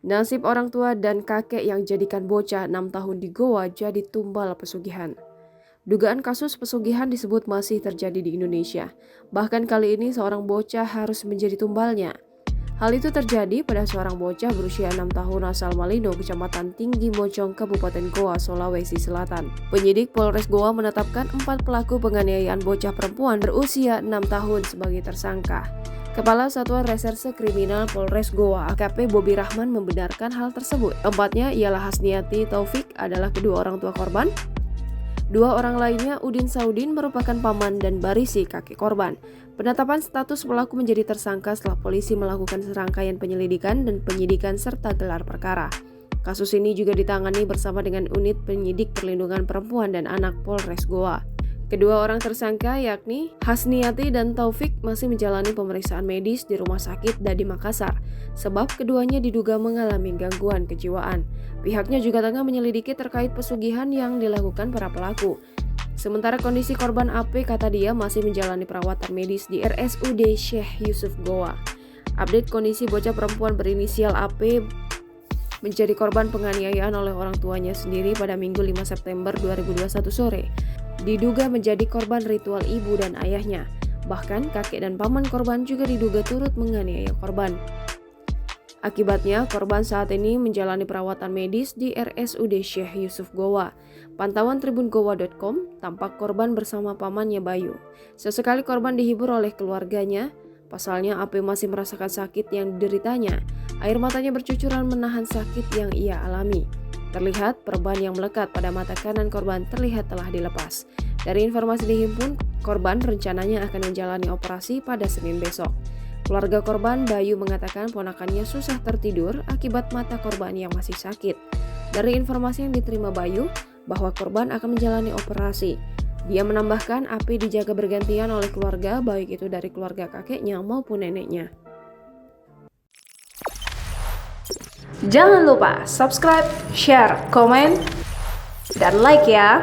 Nasib orang tua dan kakek yang jadikan bocah 6 tahun di Goa jadi tumbal pesugihan. Dugaan kasus pesugihan disebut masih terjadi di Indonesia. Bahkan kali ini seorang bocah harus menjadi tumbalnya. Hal itu terjadi pada seorang bocah berusia 6 tahun asal Malino, Kecamatan Tinggi Mojong, Kabupaten Goa, Sulawesi Selatan. Penyidik Polres Goa menetapkan 4 pelaku penganiayaan bocah perempuan berusia 6 tahun sebagai tersangka. Kepala Satuan Reserse Kriminal Polres Goa, AKP Bobi Rahman, membenarkan hal tersebut. Keempatnya ialah Hasniati Taufik adalah kedua orang tua korban. Dua orang lainnya, Udin Saudin, merupakan paman dan Barisi, kakek korban. Penetapan status pelaku menjadi tersangka setelah polisi melakukan serangkaian penyelidikan dan penyidikan serta gelar perkara. Kasus ini juga ditangani bersama dengan Unit Penyidik Perlindungan Perempuan dan Anak Polres Goa. Kedua orang tersangka yakni Hasniati dan Taufik masih menjalani pemeriksaan medis di Rumah Sakit Dadi Makassar sebab keduanya diduga mengalami gangguan kejiwaan. Pihaknya juga tengah menyelidiki terkait pesugihan yang dilakukan para pelaku. Sementara kondisi korban AP, kata dia, masih menjalani perawatan medis di RSUD Syekh Yusuf Goa. Update kondisi bocah perempuan berinisial AP menjadi korban penganiayaan oleh orang tuanya sendiri pada Minggu 5 September 2021 sore. Diduga menjadi korban ritual ibu dan ayahnya. Bahkan kakek dan paman korban juga diduga turut menganiaya korban. Akibatnya, korban saat ini menjalani perawatan medis di RSUD Syekh Yusuf Goa. Pantauan tribungoa.com, tampak korban bersama pamannya Bayu. Sesekali korban dihibur oleh keluarganya. Pasalnya, AP masih merasakan sakit yang dideritanya. Air matanya bercucuran menahan sakit yang ia alami. Terlihat perban yang melekat pada mata kanan korban terlihat telah dilepas. Dari informasi dihimpun, korban rencananya akan menjalani operasi pada Senin besok. Keluarga korban, Bayu, mengatakan ponakannya susah tertidur akibat mata korban yang masih sakit. Dari informasi yang diterima Bayu, bahwa korban akan menjalani operasi. Dia menambahkan AP dijaga bergantian oleh keluarga, baik itu dari keluarga kakeknya maupun neneknya. Jangan lupa subscribe, share, komen, dan like ya.